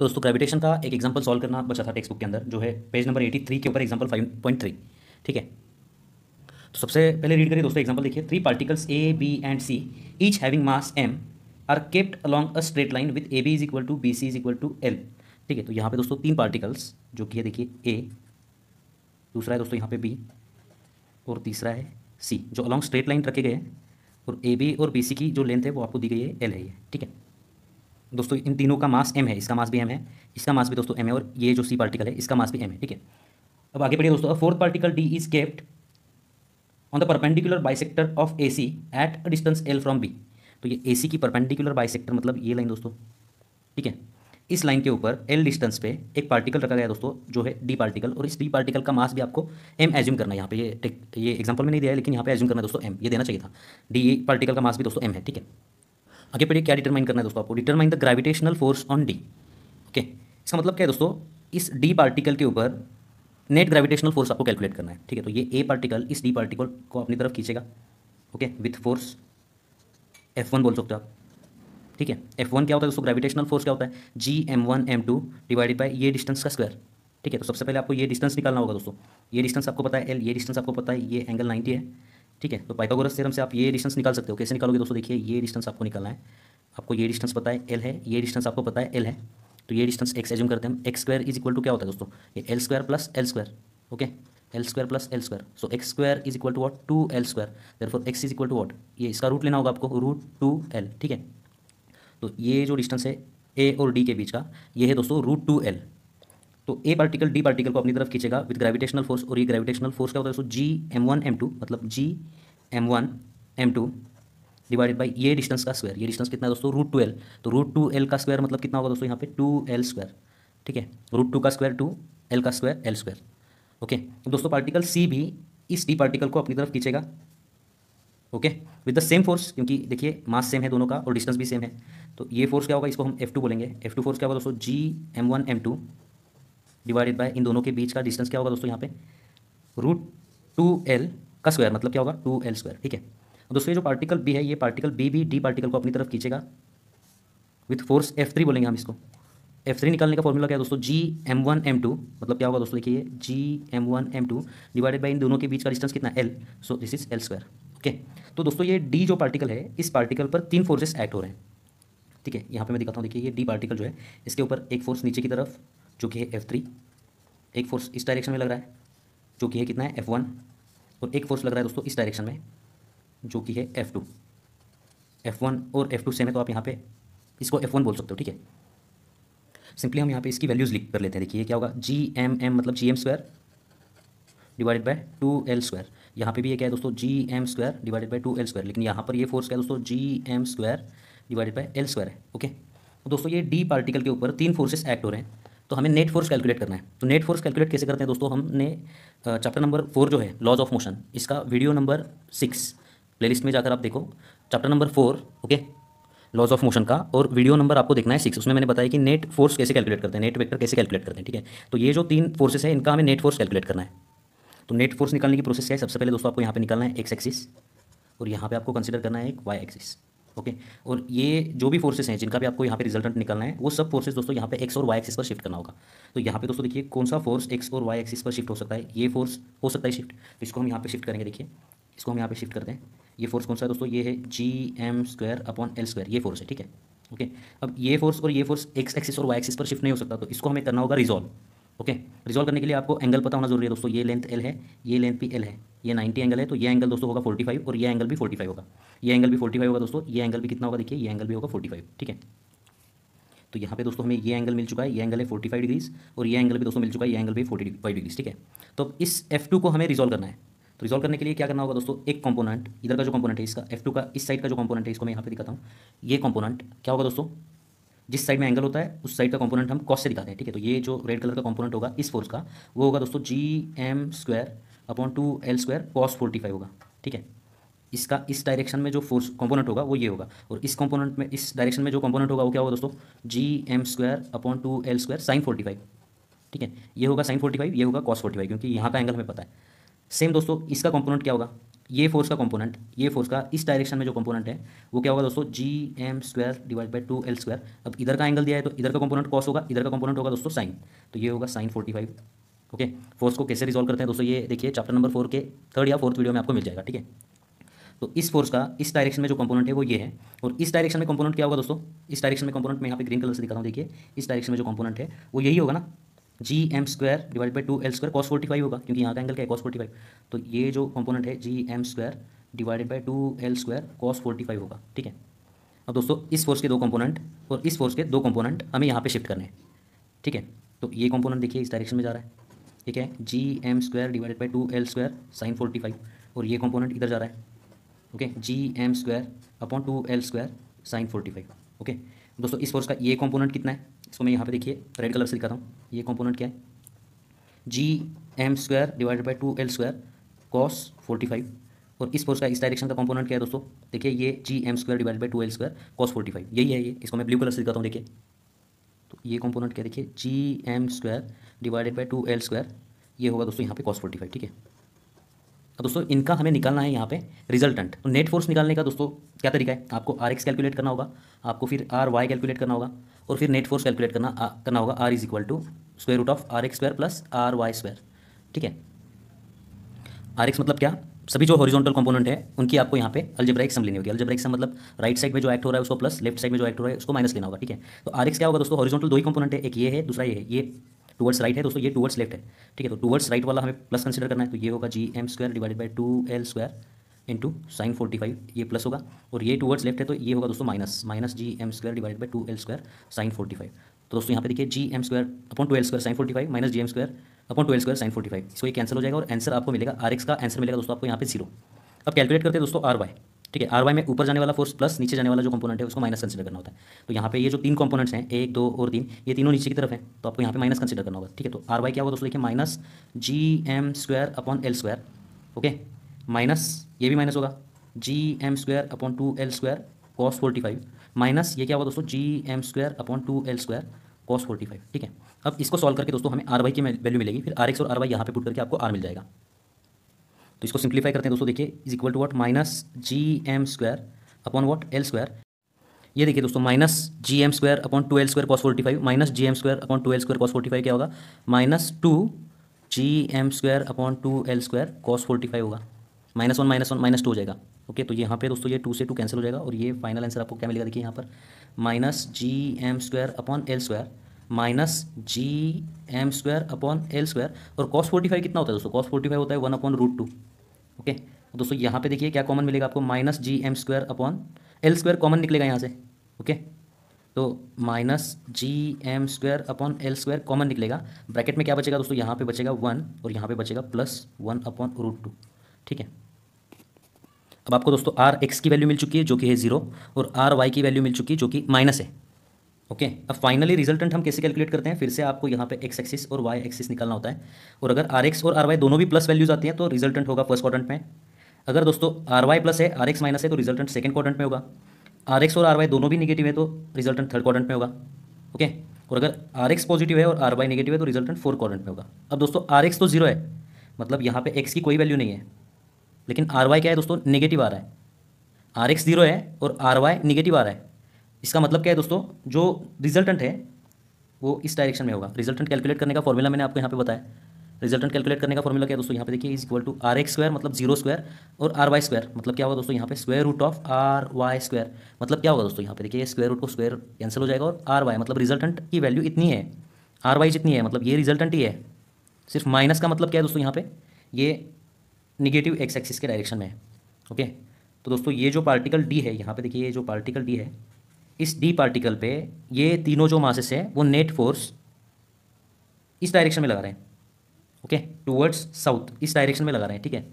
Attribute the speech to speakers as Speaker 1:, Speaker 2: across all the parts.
Speaker 1: तो दोस्तों ग्रेविटेशन का एक एग्जांपल सॉल्व करना बचा था टेक्स्ट बुक के अंदर, जो है पेज नंबर 83 के ऊपर एग्जांपल 5.3। ठीक है, तो सबसे पहले रीड करिए दोस्तों एग्जांपल देखिए। 3 particles A B and C each having mass m are kept along a straight line with A B is equal to B C is equal to L. ठीक है, तो यहाँ पे दोस्तों 3 पार्टिकल्स जो कि है देखिए ए, दूसरा है दोस्तों यहाँ पे बी और तीसरा है सी, जो अलॉन्ग स्ट्रेट लाइन रखे गए हैं और ए बी और बी सी की जो लेंथ है वो आपको दी गई है एल है ये। ठीक है दोस्तों, इन तीनों का मास m है, इसका मास भी m है, इसका मास भी दोस्तों m है और ये जो सी पार्टिकल है इसका मास भी m है। ठीक है, अब आगे बढ़िए दोस्तों। Fourth particle D is kept on the perpendicular bisector of A C at a distance L from B. तो ये ए सी की परपेंडिकुलर बाइसेक्टर मतलब ये लाइन दोस्तों। ठीक है, इस लाइन के ऊपर एल डिस्टेंस पे एक पार्टिकल रखा गया दोस्तों जो है डी पार्टिकल, और इस डी पार्टिकल का मास भी आपको m एज्यूम करना है। यहाँ पे ये एग्जांपल में नहीं दिया है, लेकिन यहाँ पे एज्यूम करना है दोस्तों m, ये देना चाहिए था। डी पार्टिकल का मास भी दोस्तों m है। ठीक है, आगे बढ़िए, क्या डिटरमाइन करना है दोस्तों आपको? Determine the gravitational force on D. Okay, इसका मतलब क्या है दोस्तों? इस डी पार्टिकल के ऊपर नेट ग्रेविटेशनल फोर्स आपको कैलकुलेट करना है। ठीक है, तो ये ए पार्टिकल इस डी पार्टिकल को अपनी तरफ खींचेगा। ओके, विथ फोर्स F1 बोल सकते हो आप। ठीक है, F1 क्या होता है दोस्तों? ग्रेविटेशनल फोर्स क्या होता है? G m1m2 डिवाइडेड बाय ये डिस्टेंस का स्क्वायर। ठीक है, तो सबसे पहले आपको ये डिस्टेंस निकालना होगा दोस्तों। ये डिस्टेंस आपको पता है L, ये डिस्टेंस आपको पता है, ये एंगल 90 है। ठीक है, तो पाइथागोरस थ्योरम से आप ये डिस्टेंस निकाल सकते हो। कैसे निकालोगे दोस्तों? देखिए, ये डिस्टेंस आपको निकालना है। आपको ये डिस्टेंस पता है L है, ये डिस्टेंस आपको पता है L है, तो ये डिस्टेंस x एज्यूम करते हैं हम। X square is equal to क्या होता है दोस्तों? ये L square plus L square. Okay, L square plus L square, so X square is equal to what? 2l square. Therefore x is equal to what? ये इसका root लेना होगा आपको, √2l। ठीक है, तो ये जो डिस्टेंस है ए और डी के बीच का, ये है दोस्तों √2l। तो ए पार्टिकल डी पार्टिकल को अपनी तरफ खींचेगा विद ग्रेविटेशनल फोर्स, और ये ग्रेविटेशनल फोर्स क्या होता है दोस्तों? G m1m2 मतलब G m1m2 डिवाइडेड बाई ये डिस्टेंस का स्क्वायर। ये डिस्टेंस कितना है दोस्तों? √2l। तो √2l का स्क्वायर मतलब कितना होगा दोस्तों? यहाँ पे 2l स्क्वायर। ठीक है, √2 का स्क्वायर 2, l का स्क्वायर l स्क्वायर। ओके, तो दोस्तों पार्टिकल सी भी इस डी पार्टिकल को अपनी तरफ खींचेगा। Okay, with the same force, क्योंकि देखिए मास सेम है दोनों का और डिस्टेंस भी सेम है, तो ये फोर्स क्या होगा? इसको हम F2 बोलेंगे। F2 फोर्स क्या होगा दोस्तों? G m1m2 डिवाइडेड बाय इन दोनों के बीच का डिस्टेंस क्या होगा दोस्तों? यहाँ पे √2l का स्क्वायर मतलब क्या होगा? 2l square. ठीक है, दोस्तों ये जो पार्टिकल बी है, ये पार्टिकल बी भी डी पार्टिकल को अपनी तरफ खींचेगा विथ फोर्स F3 बोलेंगे हम इसको। F3 निकालने का फॉर्मूला क्या है दोस्तों? G m1m2 मतलब क्या होगा दोस्तों? देखिए, G m1m2 डिवाइडेड बाई इन दोनों के बीच का डिस्टेंस कितना? L, so this is L square. Okay, तो दोस्तों ये डी जो पार्टिकल है, इस पार्टिकल पर 3 फोर्सेस एक्ट हो रहे हैं। ठीक है, यहाँ पे मैं दिखाता हूँ। देखिए, ये डी पार्टिकल जो है, इसके ऊपर एक फोर्स नीचे की तरफ जो कि है F3, एक फोर्स इस डायरेक्शन में लग रहा है जो कि है कितना है? F1, और एक फोर्स लग रहा है दोस्तों इस डायरेक्शन में जो कि है F2। F1 और F2 सेम है, तो आप यहाँ पे इसको F1 बोल सकते हो। ठीक है, सिंपली हम यहाँ पे इसकी वैल्यूज लिख कर लेते हैं। देखिए क्या होगा? G m मतलब Gm square divided by 2l square. यहाँ पे भी ये क्या है दोस्तों? Gm square divided by 2l square, लेकिन यहाँ पर ये फोर्स क्या है दोस्तों? Gm square divided by l square है। ओके, तो दोस्तों ये डी पार्टिकल के ऊपर 3 फोर्सेस एक्ट हो रहे हैं, तो हमें नेट फोर्स कैलकुलेट करना है। तो नेट फोर्स कैलकुलेट कैसे करते हैं दोस्तों? हमने चैप्टर नंबर 4 जो है लॉज ऑफ मोशन, इसका वीडियो नंबर 6 प्लेलिस्ट में जाकर आप देखो, chapter number 4। Okay, laws of motion का, और वीडियो नंबर आपको देखना है 6। उसमें मैंने बताया कि नेट फोर्स कैसे कैलकुलेट करते हैं, नेट वेक्टर कैसे कैलकुलेट करते हैं। ठीक है, तो ये जो 3 फोर्सेस है, इनका हमें नेट फोर्स कैलकुलेट करना है। तो नेट फोर्स निकालने की प्रोसेस क्या है? सबसे पहले दोस्तों आपको यहाँ पे निकालना है एक्स एक्सिस, और यहाँ पे आपको कंसीडर करना है एक वाई एक्सिस। ओके, और ये जो भी फोर्सेस हैं जिनका भी आपको यहाँ पे रिजल्टेंट निकालना है, वो सब फोर्सेस दोस्तों यहाँ पे एक्स और वाई एक्सिस पर शिफ्ट करना होगा। तो यहाँ पे दोस्तों देखिए, कौन सा फोर्स एक्स और वाई एक्सिस पर शिफ्ट हो सकता है? ये फोर्स हो सकता है शिफ्ट, तो इसको हम यहाँ पे शिफ्ट करेंगे। देखिए, इसको हम यहाँ पे शिफ्ट करते हैं। ये फोर्स कौन सा है दोस्तों? ये है Gm square upon L square, ये फोर्स है। ठीक है, ओके, अब ये फोर्स और ये फोर्स एक्स एक्सिस और वाई एक्सिस पर शिफ्ट नहीं हो सकता, तो इसको हमें करना होगा रिजॉल्व। ओके, रिजॉल्व करने के लिए आपको एंगल पता होना जरूरी है दोस्तों। ये लेंथ L है, ये लेंथ भी L है, ये 90 एंगल है, तो ये एंगल दोस्तों होगा 45, और ये एंगल भी 45 होगा। ये एंगल भी 45 होगा दोस्तों, ये एंगल भी कितना होगा? देखिए, ये एंगल भी होगा 45। ठीक है, तो यहाँ पे दोस्तों हमें ये एंगल मिल चुका है, ये एंगल है 45 डिग्रीज, और ये एंगल भी दोस्तों मिल चुका है, ये एंगल भी 45 डिग्रीज। ठीक है, तो अब इस F2 को हमें रिजॉल्व करना है। तो रिजॉल्व करने के लिए क्या करना होगा दोस्तों? एक कंपोनेंट इधर का जो कंपोनेंट है इसका, F2 का इस साइड का जो कंपोनेंट है, इसको मैं यहाँ पे दिखाता हूँ। ये कंपोनेंट क्या होगा दोस्तों? जिस साइड में एंगल होता है उस साइड का कंपोनेंट हम कॉस से दिखाते हैं। ठीक है, तो ये जो रेड कलर का कंपोनेंट होगा इस फोर्स का, वो होगा दोस्तों Gm square upon 2l square cos 45 होगा। ठीक है, इसका इस डायरेक्शन में जो फोर्स कंपोनेंट होगा वो ये होगा, और इस कंपोनेंट में, इस डायरेक्शन में जो कंपोनेंट होगा वो क्या होगा दोस्तों? Gm square upon 2l square sine 45। ठीक है, ये होगा साइन 45, ये होगा कॉस 45, क्योंकि यहाँ का एंगल हमें पता है। सेम दोस्तों इसका कंपोनेंट क्या होगा? ये फोर्स का कंपोनेंट, ये फोर्स का इस डायरेक्शन में जो कंपोनेंट है वो क्या होगा दोस्तों, Gm² डिवाइड बाई 2L²। अब इधर का एंगल दिया है तो इधर का कंपोनेंट कॉस होगा, इधर का कंपोनेंट होगा दोस्तों साइन, तो ये होगा sin 45। ओके, फोर्स को कैसे रिजॉल्व करते हैं दोस्तों, ये देखिए चैप्टर नंबर 4 के 3rd या 4th वीडियो में आपको मिल जाएगा। ठीक है, तो इस फोर्स का इस डायरेक्शन में जो कंपोनेंट है वो ये है, और इस डायरेक्शन में कंपोनेंट क्या होगा दोस्तों, इस डायरेक्शन में कंपोनेंट में यहाँ पे ग्रीन कलर से दिखा रहा हूँ, देखिए इस डायरेक्शन में जो कंपोनेंट है वो यही होगा ना, Gm² divide by 2L² cos 45 होगा, क्योंकि यहाँ का एंगल क्या है cos 45। तो ये जो कंपोनेंट है Gm² divided by 2L² cos 45 होगा। ठीक है, अब दोस्तों इस फोर्स के दो कंपोनेंट और इस फोर्स के दो कंपोनेंट हमें यहाँ पे शिफ्ट करने हैं। ठीक है, तो ये कंपोनेंट देखिए इस डायरेक्शन में जा रहा है, ठीक है, Gm² divided by 2L² sin 45, और ये कंपोनेंट इधर जा रहा है, okay, Gm² upon 2L² sin 45। Okay दोस्तों, इस फोर्स का ये कंपोनेंट कितना है, इसको मैं यहाँ पे देखिए रेड कलर से दिखाता हूँ, ये कंपोनेंट क्या है, Gm² divided by 2L² cos 45, और इस फोर्स का इस डायरेक्शन का कंपोनेंट क्या है दोस्तों, देखिए ये Gm² divided by 2L² cos 45, यही है ये, इसको मैं ब्लू कलर से दिखाता हूँ, देखिए तो ये कंपोनेंट क्या है, देखिए Gm² डिवाइडेड बाई 2L², ये होगा दोस्तों यहाँ पे cos 45। ठीक है, तो दोस्तों इनका हमें निकालना है यहाँ पे रिजल्टेंट। तो नेट फोर्स निकालने का दोस्तों क्या तरीका है, आपको Rx कैलकुलेट करना होगा, आपको फिर Ry कैलकुलेट करना होगा, और फिर नेट फोर्स कैलकुलेट करना होगा, R is equal to square root of Rx² plus Ry²। ठीक है, Rx मतलब क्या, सभी जो हॉरिजॉन्टल कंपोनेंट है उनकी आपको यहाँ पे अलजेब्राइक सम लेनी होगी। अलजेब्राइक सम मतलब राइट साइड में जो एक्ट हो रहा है उसको प्लस, लेफ्ट साइड में जो एक्ट हो रहा है उसको माइनस लेना होगा। ठीक है, तो Rx क्या होगा दोस्तों, हॉरिजॉन्टल दो ही कंपोनेंट है, एक ये है दूसरा ये है, ये टुवर्ड्स राइट है दोस्तों, ये टुवर्ड्स लेफ्ट है। ठीक है, तो टुवर्ड्स राइट वाला हमें प्लस कंसिडर करना है, तो ये होगा Gm² divided by 2L² into sine 45, ये प्लस होगा, और ये टुवर्ड्स लेफ्ट है तो ये होगा दोस्तों minus Gm² divided by 2L² sine 45। तो दोस्तों यहाँ पे देखिए Gm² upon 2L² sine 45 minus Gm² upon 2L² sine 45, इसको ये कैंसिल हो जाएगा और आंसर आपको मिलेगा, Rx का आंसर मिलेगा दोस्तों आपको यहाँ पे 0। अब कैलकुलेट करते हैं दोस्तों Ry। ठीक है, Ry में ऊपर जाने वाला फोर्स प्लस नीचे जाने वाला जो कंपोनेंट है उसको माइनस कंसिडर करना होता है। तो यहाँ पे ये जो तीन कंपोनेंट्स हैं 1 2 और 3, ये तीनों नीचे की तरफ हैं, तो आपको यहाँ पे माइनस कंसिडर करना होगा। ठीक है, तो Ry क्या होगा दोस्तों, देखिए minus Gm² upon L², okay, minus ये भी माइनस होगा Gm² upon 2L² cos 45, minus ये क्या होगा दोस्तों Gm² अपॉन 2L² cos 45। ठीक है, अब इसको सॉल्व करके दोस्तों हमें Ry की वैल्यू मिलेगी, फिर Rx और Ry यहाँ पे पुट करके आपको R मिल जाएगा। तो इसको सिंप्लीफाई करते हैं दोस्तों, देखिए is equal to what, minus Gm² upon what L², ये देखिए दोस्तों minus Gm² upon 2L² cos 45 minus Gm² upon 2L² cos 45 क्या होगा, minus 2 Gm² upon 2L² cos 45 होगा, -1 -1 -2 हो जाएगा। ओके, तो यहाँ पे दोस्तों ये 2 से 2 कैंसिल हो जाएगा, और ये फाइनल आंसर आपको क्या मिलेगा, देखिए यहाँ पर minus Gm² upon L² minus Gm² upon L², और cos 45 कितना होता है दोस्तों, cos 45 होता है 1/√2। ओके, तो दोस्तों यहाँ पे देखिए क्या कॉमन मिलेगा आपको, minus Gm² upon L² common निकलेगा यहाँ से। ओके, तो minus Gm² upon L² common निकलेगा, ब्रैकेट में क्या बचेगा दोस्तों, यहाँ पे बचेगा 1 और यहाँ पे बचेगा प्लस 1/√2। ठीक है, अब आपको दोस्तों Rx की वैल्यू मिल चुकी है जो कि है 0, और Ry की वैल्यू मिल चुकी है जो कि माइनस है। ओके, अब फाइनली रिजल्टेंट हम कैसे कैलकुलेट करते हैं, फिर से आपको यहाँ पे x एक्सिस और y एक्सिस निकालना होता है, और अगर Rx और Ry दोनों भी प्लस वैल्यूज आती हैं तो रिजल्टेंट होगा फर्स्ट क्वाड्रेंट में। अगर दोस्तों Ry प्लस है Rx माइनस है तो रिजल्टेंट सेकंड क्वाड्रेंट में होगा। Rx और Ry दोनों भी नेगेटिव है तो रिजल्टेंट थर्ड क्वाड्रेंट में होगा। ओके, और अगर Rx पॉजिटिव है और Ry नेगेटिव है तो रिजल्टेंट फोर्थ क्वाड्रेंट में होगा। अब दोस्तों Rx तो 0 है, मतलब यहाँ पे x की कोई वैल्यू नहीं है, लेकिन Ry क्या है दोस्तों, नेगेटिव आ रहा है। Rx 0 है और Ry नेगेटिव आ रहा है, इसका मतलब क्या है दोस्तों, जो रिजल्टेंट है वो इस डायरेक्शन में होगा। रिजल्टेंट कैलकुलेट करने का फॉर्मूला मैंने आपको यहाँ पे बताया। रिजल्टेंट कैलकुलेट करने का फॉर्मूला क्या है दोस्तों, यहाँ पे देखिए इज इक्वल टू Rx² मतलब 0² और Ry² मतलब क्या होगा दोस्तों, यहाँ पे स्क्वायर रूट ऑफ Ry² मतलब क्या होगा दोस्तों, यहाँ पे देखिए स्क्वायर रूट को स्क्वायर कैंसिल हो जाएगा, और Ry मतलब रिजल्टेंट की वैल्यू इतनी है, Ry जितनी है मतलब ये रिजल्टेंट ही है। सिर्फ माइनस का मतलब क्या है दोस्तों, यहाँ पे ये निगेटिव एक्स एक्सिस के डायरेक्शन में है। ओके, तो दोस्तों ये जो पार्टिकल D है, यहाँ पे देखिए ये जो पार्टिकल D है, इस D पार्टिकल पे ये तीनों जो मासेस है वो नेट फोर्स इस डायरेक्शन में लगा रहे हैं। ओके, टूवर्ड्स साउथ इस डायरेक्शन में लगा रहे हैं। ठीक है,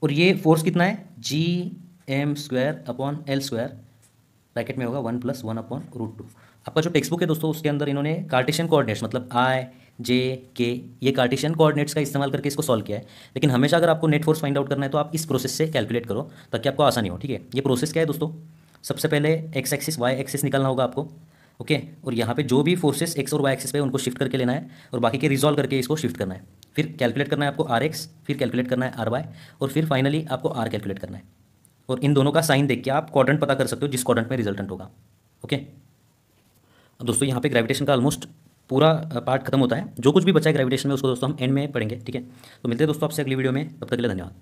Speaker 1: और ये फोर्स कितना है, Gm² अपॉन L² ब्रैकेट में होगा 1 + 1/√2। आपका जो टेक्स्ट बुक है दोस्तों उसके अंदर इन्होंने कार्टेशियन कोऑर्डिनेट्स मतलब I, J, K ये कार्टेशियन कोऑर्डिनेट्स का इस्तेमाल करके इसको सॉल्व किया है, लेकिन हमेशा अगर आपको नेट फोर्स फाइंड आउट करना है तो आप इस प्रोसेस से कैलकुलेट करो ताकि आपको आसानी हो। ठीक है, ये प्रोसेस क्या है दोस्तों, सबसे पहले एक्स एक्सिस वाई एक्सिस निकालना होगा आपको। ओके, और यहाँ पे जो भी फोर्सेस एक्स और वाई एक्सिस पे उनको शिफ्ट करके लेना है और बाकी के रिजॉल्व करके इसको शिफ्ट करना है। फिर कैलकुलेट करना है आपको आर एक्स, फिर कैलकुलेट करना है आर वाई, और फिर फाइनली आपको आर कैलकुलेट करना है। और इन दोनों का साइन देख के आप क्वाड्रेंट पता कर सकते हो जिस क्वाड्रेंट में रिजल्टेंट होगा। ओके, अब दोस्तों यहाँ पे ग्रेविटेशन का ऑलमोस्ट पूरा पार्ट खत्म होता है। जो कुछ भी बचा है ग्रेविटेशन में उसको दोस्तों हम एंड में पढ़ेंगे, ठीक है। तो मिलते हैं दोस्तों आपसे अगली वीडियो में, तब तक के लिए धन्यवाद।